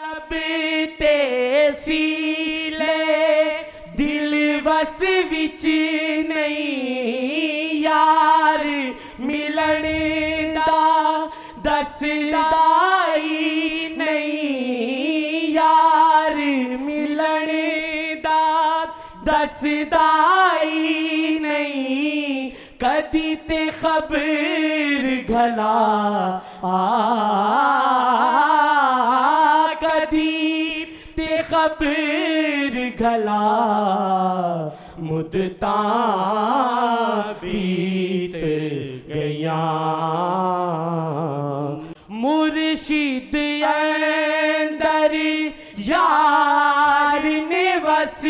लब ते सीले दिल वस विच नहीं यार मिलन दा दसदाई नहीं यार मिलन दा दसदाई नहीं कदी ते खबर घला कदी ते खबर घला मुद्दता बीत गया मुर्शिद अंदर यार ने वस